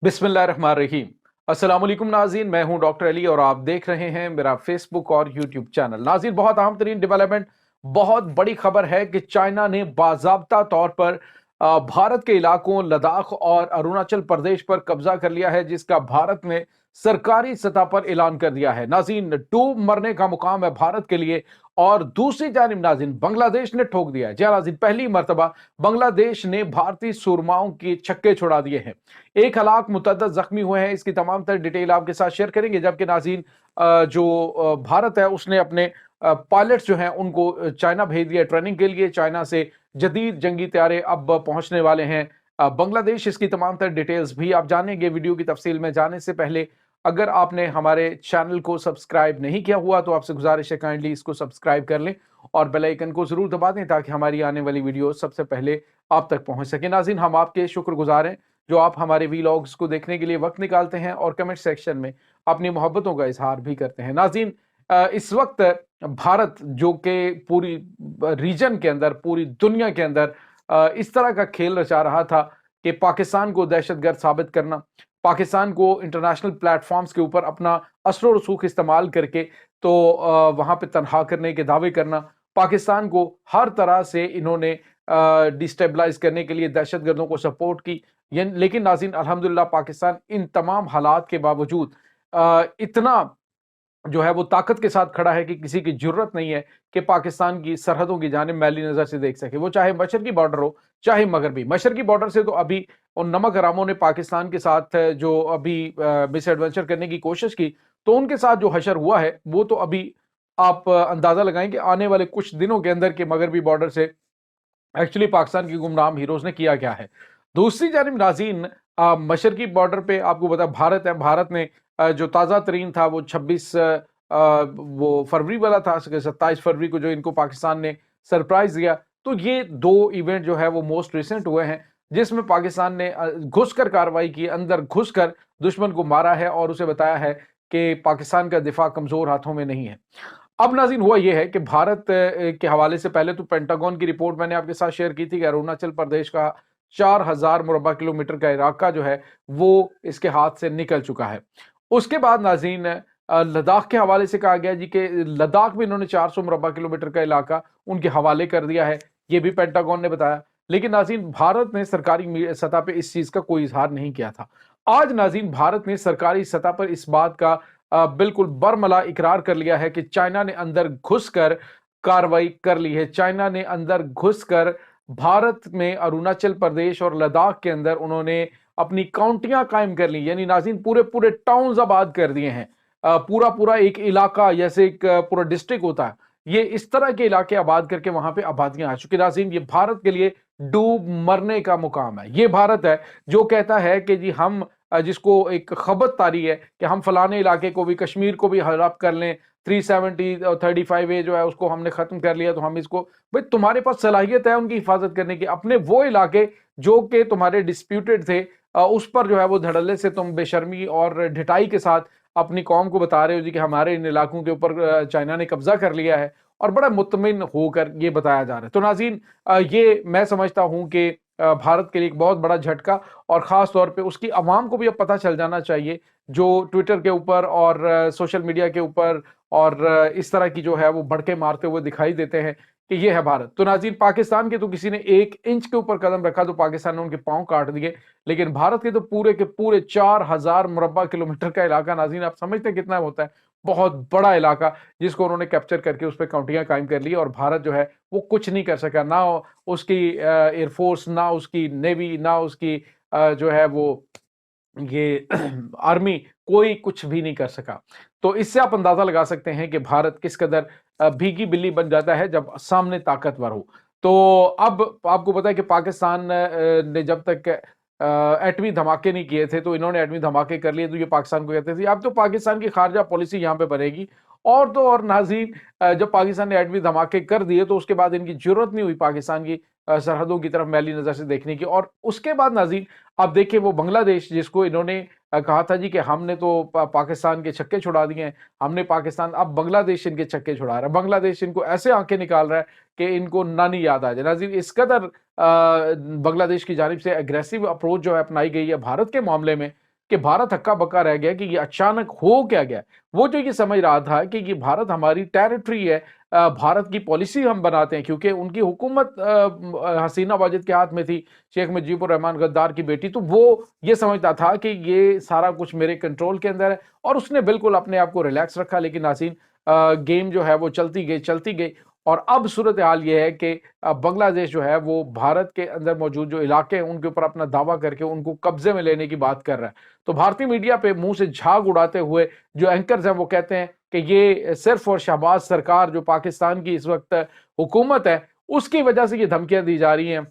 बिस्मिल्लाहिर्रहमानिर्रहीम। अस्सलाम वालेकुम नाज़रीन, मैं हूं डॉक्टर अली और आप देख रहे हैं मेरा फेसबुक और यूट्यूब चैनल। नाज़रीन, बहुत अहम तरीन डेवलपमेंट, बहुत बड़ी खबर है कि चाइना ने बाज़ाब्ता तौर पर भारत के इलाकों लद्दाख और अरुणाचल प्रदेश पर कब्जा कर लिया है, जिसका भारत ने सरकारी सतह पर ऐलान कर दिया है। नाज़रीन, डूब मरने का मुकाम है भारत के लिए। और दूसरी जानिब नाज़रीन, बांग्लादेश ने ठोक दिया है। जी हाँ नाज़रीन, पहली मर्तबा बांग्लादेश ने भारतीय सूरमाओं के छक्के छुड़ा दिए हैं। 1 हलाक, मुतअद्दिद जख्मी हुए हैं। इसकी तमाम तर डिटेल आपके साथ शेयर करेंगे। जबकि नाज़रीन, जो भारत है उसने अपने पायलट्स जो हैं उनको चाइना भेज दिया ट्रेनिंग के लिए। चाइना से जदीद जंगी तैयारे अब पहुंचने वाले हैं बांग्लादेश। इसकी तमाम तर डिटेल्स भी आप जानेंगे। वीडियो की तफसील में जाने से पहले अगर आपने हमारे चैनल को सब्सक्राइब नहीं किया हुआ तो आपसे गुजारिश है काइंडली इसको सब्सक्राइब कर लें और बेल आइकन को जरूर दबा दें ताकि हमारी आने वाली वीडियो सबसे पहले आप तक पहुंच सके। नाज़रीन, हम आपके शुक्रगुजार हैं जो आप हमारे वीलॉग्स को देखने के लिए वक्त निकालते हैं और कमेंट सेक्शन में अपनी मोहब्बतों का इजहार भी करते हैं। नाज़रीन, इस वक्त भारत जो कि पूरी रीजन के अंदर, पूरी दुनिया के अंदर इस तरह का खेल रचा रहा था कि पाकिस्तान को दहशतगर्द साबित करना, पाकिस्तान को इंटरनेशनल प्लेटफॉर्म्स के ऊपर अपना असर रसूख इस्तेमाल करके तो वहां पे तनहा करने के दावे करना, पाकिस्तान को हर तरह से इन्होंने डिस्टेबलाइज करने के लिए दहशतगर्दों को सपोर्ट की। लेकिन नाज़रीन, अल्हम्दुलिल्लाह पाकिस्तान इन तमाम हालात के बावजूद इतना जो है वो ताकत के साथ खड़ा है कि किसी की जरूरत नहीं है कि पाकिस्तान की सरहदों की जानिब मैली नजर से देख सके। वो चाहे मशरकी बॉर्डर हो चाहे मगरबी। मशरकी बॉर्डर से तो अभी उन नमक हरामों ने पाकिस्तान के साथ जो अभी मिस एडवेंचर करने की कोशिश की, तो उनके साथ जो हशर हुआ है वो तो अभी आप अंदाजा लगाएं कि आने वाले कुछ दिनों के अंदर के मगरबी बॉर्डर से एक्चुअली पाकिस्तान के गुमनाम हीरोज ने किया क्या है। दूसरी जानिब नाज़रीन, मशरकी बॉर्डर पे आपको पता भारत है। भारत ने जो ताज़ा तरीन था वो 26 वो फरवरी वाला था, 27 फरवरी को जो इनको पाकिस्तान ने सरप्राइज दिया। तो ये दो इवेंट जो है वो मोस्ट रिसेंट हुए हैं जिसमें पाकिस्तान ने घुसकर कार्रवाई की, अंदर घुसकर दुश्मन को मारा है और उसे बताया है कि पाकिस्तान का दिफा कमजोर हाथों में नहीं है। अब नाज़रीन, हुआ यह है कि भारत के हवाले से पहले तो पेंटागन की रिपोर्ट मैंने आपके साथ शेयर की थी कि अरुणाचल प्रदेश का 4000 मुरबा किलोमीटर का इलाका जो है वो इसके हाथ से निकल चुका है। उसके बाद नाज़रीन, लद्दाख के हवाले से कहा गया जी कि लद्दाख में इन्होंने 400 मुरबा किलोमीटर का इलाका उनके हवाले कर दिया है। ये भी पेंटागन ने बताया। लेकिन नाज़रीन, भारत ने सरकारी सतह पर इस चीज का कोई इजहार नहीं किया था। आज नाज़रीन, भारत ने सरकारी सतह पर इस बात का बिल्कुल बरमला इकरार कर लिया है कि चाइना ने अंदर घुसकर कार्रवाई कर ली है। चाइना ने अंदर घुसकर भारत में अरुणाचल प्रदेश और लद्दाख के अंदर उन्होंने अपनी काउंटियां कायम कर ली। यानी नाज़रीन, पूरे पूरे टाउन्स आबाद कर दिए हैं। पूरा पूरा एक इलाका, जैसे एक पूरा डिस्ट्रिक्ट होता है, ये इस तरह के इलाके आबाद करके वहां पे आबादियां आ चुकी। नाज़रीन, ये भारत के लिए डूब मरने का मुकाम है। ये भारत है जो कहता है कि जी हम जिसको एक खबत तारी है कि हम फलाने इलाके को भी, कश्मीर को भी हड़प कर लें, 370 और 35A जो है उसको हमने खत्म कर लिया, तो हम इसको, भाई तुम्हारे पास सलाहियत है उनकी हिफाजत करने की। अपने वो इलाके जो कि तुम्हारे डिस्प्यूटेड थे उस पर जो है वो धड़ल्ले से तुम बेशर्मी और ढिठाई के साथ अपनी कौम को बता रहे हो जी कि हमारे इन इलाकों के ऊपर चाइना ने कब्जा कर लिया है, और बड़ा मुतमिन होकर ये बताया जा रहा है। तो नाज़रीन, ये मैं समझता हूं कि भारत के लिए एक बहुत बड़ा झटका, और ख़ास तौर पे उसकी आवाम को भी अब पता चल जाना चाहिए जो ट्विटर के ऊपर और सोशल मीडिया के ऊपर और इस तरह की जो है वो भड़के मारते हुए दिखाई देते हैं कि ये है भारत। तो नाज़रीन, पाकिस्तान के तो किसी ने 1 इंच के ऊपर कदम रखा तो पाकिस्तान ने उनके पाँव काट दिए, लेकिन भारत के पूरे 4000 मुरबा किलोमीटर का इलाका, नाज़रीन आप समझते हैं कितना होता है, बहुत बड़ा इलाका, जिसको उन्होंने कैप्चर करके उस पर काउंटियां कायम कर ली। और भारत जो है वो कुछ नहीं कर सका, ना उसकी एयरफोर्स, ना उसकी नेवी, ना उसकी जो है वो ये आर्मी, कोई कुछ भी नहीं कर सका। तो इससे आप अंदाजा लगा सकते हैं कि भारत किस कदर भीगी बिल्ली बन जाता है जब सामने ताकतवर हो। तो अब आपको पता है कि पाकिस्तान ने जब तक एटमी धमाके नहीं किए थे, तो इन्होंने एटमी धमाके कर लिए तो ये पाकिस्तान को कहते थे। अब तो पाकिस्तान की खारजा पॉलिसी यहाँ पे बनेगी। और तो और नाज़रीन, जब पाकिस्तान ने एटमी धमाके कर दिए तो उसके बाद इनकी जरूरत नहीं हुई पाकिस्तान की सरहदों की तरफ मैली नजर से देखने की। और उसके बाद नाज़रीन, अब देखिए वो बांग्लादेश, जिसको इन्होंने कहा था जी कि हमने तो पाकिस्तान के छक्के छुड़ा दिए हैं, हमने पाकिस्तान, अब बांग्लादेश इनके छक्के छुड़ा रहा है। बांग्लादेश इनको ऐसे आंखें निकाल रहा है कि इनको नानी याद आ जाए। नाज़रीन, इस कदर बांग्लादेश की जानिब से एग्रेसिव अप्रोच जो है अपनाई गई है भारत के मामले में کہ بھارت ہکا بکا رہ گیا کہ یہ اچانک ہو کیا گیا۔ وہ جو یہ سمجھ رہا تھا کہ یہ بھارت ہماری ٹیریٹری ہے، بھارت کی پالیسی ہم بناتے ہیں، کیونکہ ان کی حکومت حسینہ واجد کے ہاتھ میں تھی، شیخ مجیب الرحمان غدار کی بیٹی، تو وہ یہ سمجھتا تھا کہ یہ سارا کچھ میرے کنٹرول کے اندر ہے، اور اس نے بالکل اپنے آپ کو ریلیکس رکھا۔ لیکن ناظرین، گیم جو ہے وہ چلتی گئی، اور اب صورتحال یہ ہے کہ بنگلہ دیش جو ہے وہ بھارت کے اندر موجود جو علاقے ہیں ان کے اوپر اپنا دعویٰ کر کے ان کو قبضے میں لینے کی بات کر رہا ہے۔ تو بھارتی میڈیا پہ منہ سے جھاگ اڑاتے ہوئے جو اینکرز ہیں وہ کہتے ہیں کہ یہ صرف اور شہباز سرکار جو پاکستان کی اس وقت حکومت ہے اس کی وجہ سے یہ دھمکیاں دی جا رہی ہیں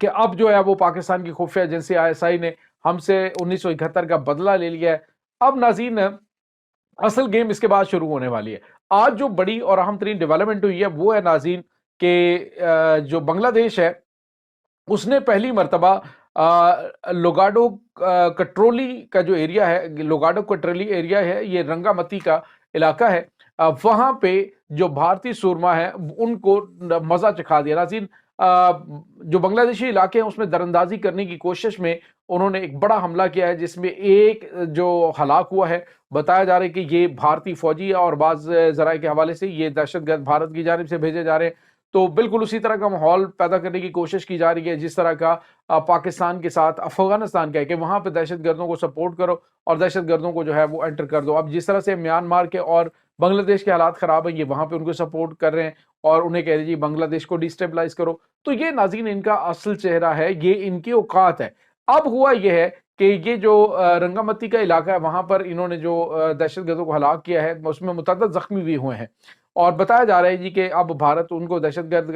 کہ اب جو ہے وہ پاکستان کی خفیہ ایجنسی ISI نے ہم سے 1971 کا بدلہ لے لیا ہے۔ اب ناظرین، اصل گیم اس کے بعد شروع ہونے والی ہے۔ آج جو بڑی اور اہم ترین ڈیولپمنٹ ہوئی ہے وہ ہے ناظرین کہ جو بنگلہ دیش ہے اس نے پہلی مرتبہ لوگاڈو کٹرولی کا جو ایریا ہے، لوگاڈو کٹرولی ایریا ہے، یہ رنگا متی کا علاقہ ہے، وہاں پہ جو بھارتی سورما ہے ان کو مزہ چکھا دیا۔ ناظرین، جو بنگلہ دیشی علاقے ہیں اس میں دراندازی کرنے کی کوشش میں انہوں نے ایک بڑا حملہ کیا ہے، جس میں ایک جو ہلاک ہوا ہے، بتایا جا رہا ہے کہ یہ بھارتی فوجی ہے، اور بعض ذرائع کے حوالے سے یہ دہشت گرد بھارت کی جانب سے بھیجے جا رہے ہیں۔ تو بالکل اسی طرح کا ماحول پیدا کرنے کی کوشش کی جا رہی ہے جس طرح کا پاکستان کے ساتھ افغانستان کا ہے، کہ وہاں پہ دہشت گردوں کو سپورٹ کرو اور دہشت گردوں کو جو ہے وہ انٹر کر دو۔ اب جس طرح سے میانمار کے اور بنگلہ دیش کے حالات خراب ہیں، یہ وہاں پہ ان کو سپورٹ کر رہے ہیں اور انہیں کہہ رہے جی بنگلہ دیش کو ڈیسٹیبلائز کرو۔ تو یہ ناظرین ان کا اصل چہرہ ہے، یہ ان کی اوقات ہے۔ اب ہوا یہ ہے کہ یہ جو رنگامتی کا علاقہ ہے وہاں پر انہوں نے جو دہشت گردوں کو ہلاک کیا ہے اس میں متعدد زخمی بھی ہوئے ہیں، اور بتایا جا رہا ہے جی کہ اب بھارت ان کو دہشت گرد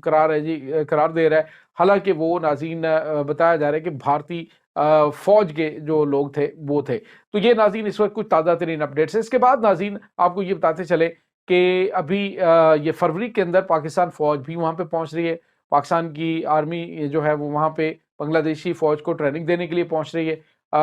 قرار دے رہا ہے۔ حالانکہ وہ ناظرین بتایا جا رہا ہے کہ بھارتی فوج کے جو لوگ تھے وہ تھے۔ تو یہ ناظرین اس وقت کچھ تازہ ترین اپڈیٹس ہے۔ اس کے بعد ناظرین آپ کو یہ بتاتے چلے کہ ابھی یہ فروری کے اندر پاکستان فوج بھی وہاں پہ پہنچ رہی ہے، پاکستان کی آرمی جو ہے وہ وہاں پہ بنگلہ دیشی فوج کو ٹریننگ دینے کے لیے پہنچ رہی ہے،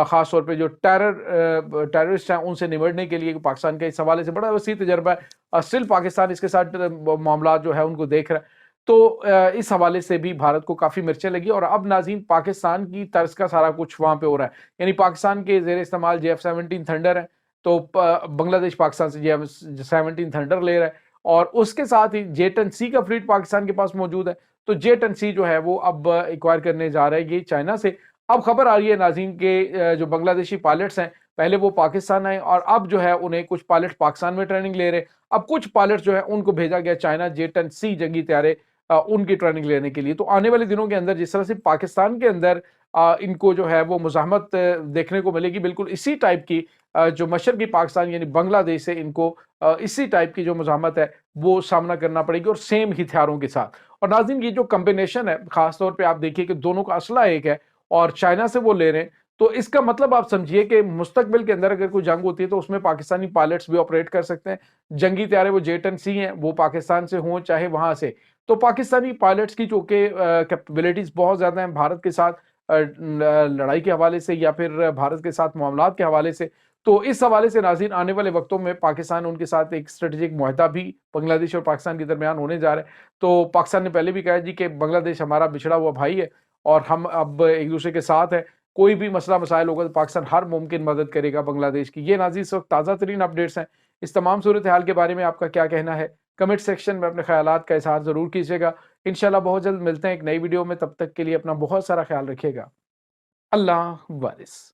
خاص طور پہ جو ٹیررسٹ ہیں ان سے نمٹنے کے لیے۔ پاکستان کا اس حوالے سے بڑا وسیع تجربہ ہے، اسٹل پاکستان اس کے ساتھ معاملات جو ہے ان کو دیکھ رہا ہے۔ تو اس حوالے سے بھی بھارت کو کافی مرچیں لگی، اور اب ناظرین پاکستان کی طرز کا سارا کچھ وہاں پہ ہو رہا ہے، یعنی پاکستان کے زیر استعمال JF-17 تھنڈر ہے، تو بنگلہ دیش پاکستان سے JF-17 تھنڈر لے رہا ہے، اور اس کے ساتھ ہی J-10C کا فلیٹ پاکستان کے پاس موجود ہے۔ تو J-10C جو ہے وہ اب ایکوائر کرنے جا رہا ہے یہ چائنا سے۔ اب خبر آ رہی ہے ناظرین کہ جو بنگلہ دیشی پائلٹس ہیں پہلے وہ پاکستان آئے، اور اب جو ہے انہیں کچھ پائلٹ پاکستان میں ٹریننگ لے رہے، اب کچھ پائلٹ جو ہے ان کو بھیجا گیا چائنا J-10C جنگی طیارے ان کی ٹریننگ لینے کے لیے۔ تو آنے والے دنوں کے اندر جس طرح سے پاکستان کے اندر ان کو جو ہے وہ مزاحمت دیکھنے کو ملے گی، بالکل اسی ٹائپ کی جو مشرقی پاکستان یعنی بنگلہ دیش سے ان کو اسی ٹائپ کی جو مزاحمت ہے وہ سامنا کرنا پڑے گی، اور سیم ہتھیاروں کے ساتھ۔ اور ناظرین یہ جو کمبینیشن ہے، خاص طور پہ آپ دیکھیے کہ دونوں کا اسلحہ ایک ہے اور چائنا سے وہ لے رہے ہیں، تو اس کا مطلب آپ سمجھیے کہ مستقبل کے اندر اگر کوئی جنگ ہوتی ہے تو اس میں پاکستانی پائلٹس بھی آپریٹ کر سکتے ہیں۔ جنگی طیارے وہ J-10C ہیں، وہ پاکستان سے ہوں چاہے وہاں سے، تو پاکستانی پائلٹس کی چونکہ کیپیبلٹیز بہت زیادہ ہیں بھارت کے ساتھ لڑائی کے حوالے سے یا پھر بھارت کے ساتھ معاملات کے حوالے سے، تو اس حوالے سے ناظرین آنے والے وقتوں میں پاکستان ان کے ساتھ ایک اسٹریٹجک معاہدہ بھی بنگلہ دیش اور پاکستان کے درمیان ہونے جا رہا ہے۔ تو پاکستان نے پہلے بھی کہا جی کہ بنگلہ دیش ہمارا بچھڑا ہوا بھائی ہے اور ہم اب ایک دوسرے کے ساتھ ہیں، کوئی بھی مسئلہ مسائل ہوگا تو پاکستان ہر ممکن مدد کرے گا بنگلہ دیش کی۔ یہ ناظرین اس وقت تازہ ترین اپڈیٹس ہیں۔ اس تمام صورتحال کے بارے میں آپ کا کیا کہنا ہے؟ کمنٹ سیکشن میں اپنے خیالات کا اظہار ضرور کیجیے گا۔ انشاءاللہ بہت جلد ملتے ہیں ایک نئی ویڈیو میں، تب تک کے لیے اپنا بہت سارا خیال رکھیے گا۔ اللہ حافظ۔